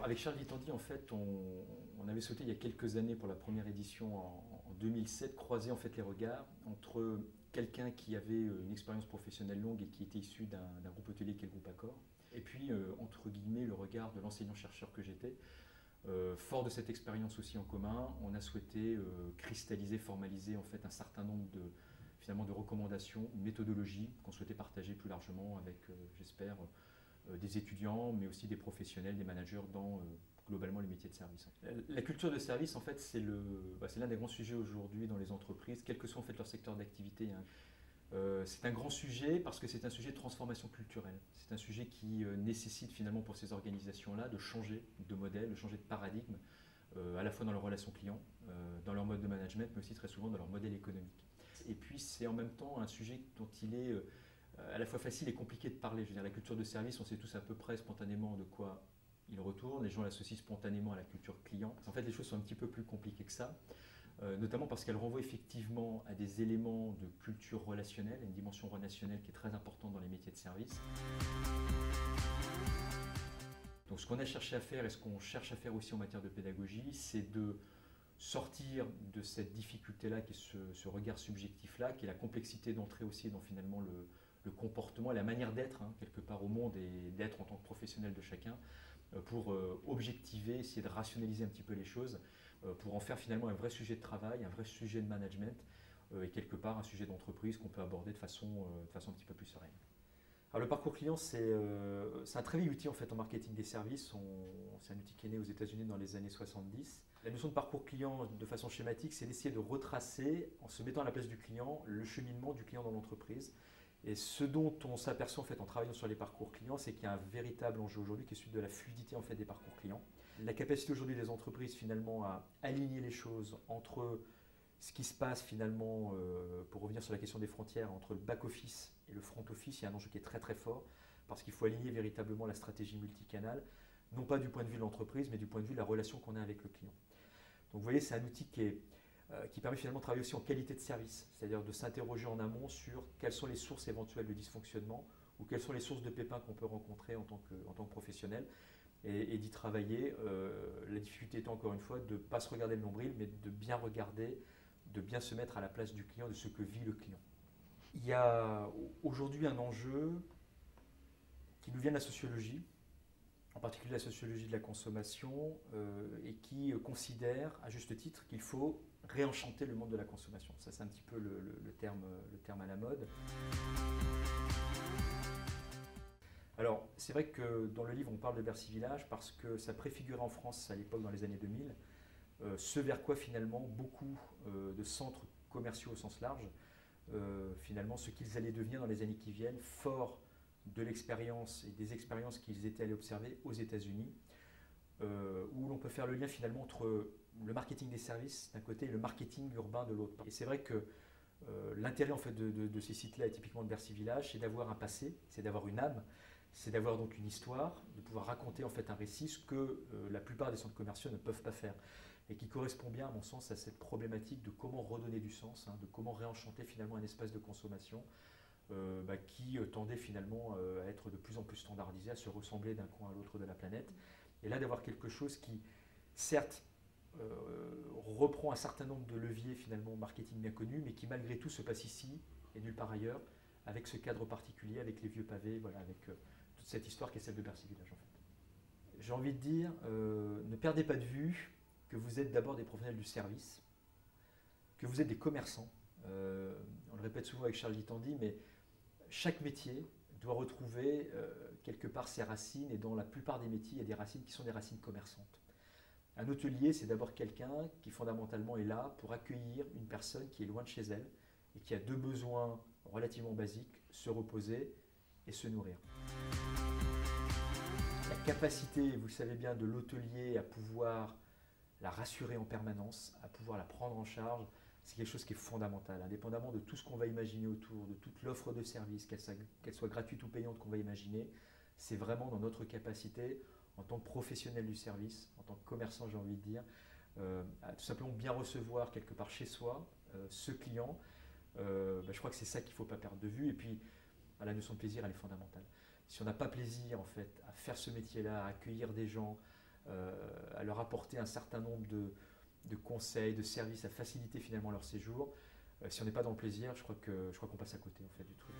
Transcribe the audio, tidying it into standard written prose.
avec Charles Vitandi, en fait, on avait souhaité il y a quelques années pour la première édition en 2007 croiser en fait les regards entre quelqu'un qui avait une expérience professionnelle longue et qui était issu d'un groupe hôtelier qui est le groupe Accor, et puis entre guillemets le regard de l'enseignant-chercheur que j'étais. Fort de cette expérience aussi en commun, on a souhaité cristalliser, formaliser en fait un certain nombre finalement de recommandations, une méthodologie qu'on souhaitait partager plus largement avec, j'espère, des étudiants, mais aussi des professionnels, des managers dans globalement les métiers de service. La culture de service, en fait, c'est l'un des grands sujets aujourd'hui dans les entreprises, quel que soit en fait leur secteur d'activité, hein. C'est un grand sujet parce que c'est un sujet de transformation culturelle. C'est un sujet qui nécessite finalement pour ces organisations-là de changer de modèle, de changer de paradigme, à la fois dans leurs relations clients, dans leur mode de management, mais aussi très souvent dans leur modèle économique. Et puis c'est en même temps un sujet dont il est à la fois facile et compliqué de parler. Je veux dire, la culture de service, on sait tous à peu près spontanément de quoi il retourne. Les gens l'associent spontanément à la culture client. En fait, les choses sont un petit peu plus compliquées que ça. Notamment parce qu'elle renvoie effectivement à des éléments de culture relationnelle, à une dimension relationnelle qui est très importante dans les métiers de service. Donc ce qu'on a cherché à faire et ce qu'on cherche à faire aussi en matière de pédagogie, c'est de sortir de cette difficulté-là, qui est ce regard subjectif-là, qui est la complexité d'entrer aussi dans finalement le comportement, la manière d'être, hein, quelque part au monde et d'être en tant que professionnel de chacun, pour objectiver, essayer de rationaliser un petit peu les choses, pour en faire finalement un vrai sujet de travail, un vrai sujet de management, et quelque part un sujet d'entreprise qu'on peut aborder de façon un petit peu plus sereine. Alors le parcours client, c'est un très vieil outil en fait en marketing des services. C'est un outil qui est né aux États-Unis dans les années 70. La notion de parcours client, de façon schématique, c'est d'essayer de retracer, en se mettant à la place du client, le cheminement du client dans l'entreprise. Et ce dont on s'aperçoit en fait en travaillant sur les parcours clients, c'est qu'il y a un véritable enjeu aujourd'hui qui est celui de la fluidité en fait des parcours clients. La capacité aujourd'hui des entreprises finalement à aligner les choses entre ce qui se passe finalement, pour revenir sur la question des frontières, entre le back-office et le front-office, il y a un enjeu qui est très très fort, parce qu'il faut aligner véritablement la stratégie multicanale, non pas du point de vue de l'entreprise, mais du point de vue de la relation qu'on a avec le client. Donc vous voyez, c'est un outil qui permet finalement de travailler aussi en qualité de service, c'est-à-dire de s'interroger en amont sur quelles sont les sources éventuelles de dysfonctionnement ou quelles sont les sources de pépins qu'on peut rencontrer en tant que professionnel, et d'y travailler. La difficulté étant encore une fois de ne pas se regarder le nombril, mais de bien regarder, de bien se mettre à la place du client, de ce que vit le client. Il y a aujourd'hui un enjeu qui nous vient de la sociologie, en particulier la sociologie de la consommation, et qui considère, à juste titre, qu'il faut réenchanter le monde de la consommation. Ça, c'est un petit peu le terme à la mode. Alors, c'est vrai que dans le livre, on parle de Bercy Village parce que ça préfigurait en France, à l'époque, dans les années 2000, ce vers quoi finalement beaucoup de centres commerciaux au sens large, finalement ce qu'ils allaient devenir dans les années qui viennent, forts de l'expérience et des expériences qu'ils étaient allés observer aux États-Unis, où l'on peut faire le lien finalement entre le marketing des services d'un côté et le marketing urbain de l'autre. Et c'est vrai que l'intérêt en fait de ces sites-là, et typiquement de Bercy Village, c'est d'avoir un passé, c'est d'avoir une âme, c'est d'avoir donc une histoire, de pouvoir raconter en fait un récit, ce que la plupart des centres commerciaux ne peuvent pas faire, et qui correspond bien à mon sens à cette problématique de comment redonner du sens, hein, de comment réenchanter finalement un espace de consommation qui tendait finalement à être de plus en plus standardisé, à se ressembler d'un coin à l'autre de la planète, et là d'avoir quelque chose qui certes reprend un certain nombre de leviers finalement marketing bien connus, mais qui malgré tout se passe ici et nulle part ailleurs, avec ce cadre particulier, avec les vieux pavés, voilà, avec toute cette histoire qui est celle de Bercy Village en fait. J'ai envie de dire, ne perdez pas de vue que vous êtes d'abord des professionnels du service, que vous êtes des commerçants. On le répète souvent avec Charles Vitandi, mais chaque métier doit retrouver quelque part ses racines, et dans la plupart des métiers, il y a des racines qui sont des racines commerçantes. Un hôtelier, c'est d'abord quelqu'un qui fondamentalement est là pour accueillir une personne qui est loin de chez elle et qui a deux besoins relativement basiques, se reposer et se nourrir. La capacité, vous le savez bien, de l'hôtelier à pouvoir la rassurer en permanence, à pouvoir la prendre en charge, c'est quelque chose qui est fondamental, indépendamment de tout ce qu'on va imaginer autour, de toute l'offre de service, qu'elle soit gratuite ou payante qu'on va imaginer. C'est vraiment dans notre capacité, en tant que professionnel du service, en tant que commerçant, j'ai envie de dire, à tout simplement bien recevoir quelque part chez soi ce client. Je crois que c'est ça qu'il ne faut pas perdre de vue. Et puis, la notion de plaisir, elle est fondamentale. Si on n'a pas plaisir en fait à faire ce métier-là, à accueillir des gens, à leur apporter un certain nombre de conseils, de services, à faciliter finalement leur séjour. Si on n'est pas dans le plaisir, je crois qu'on passe à côté en fait du truc.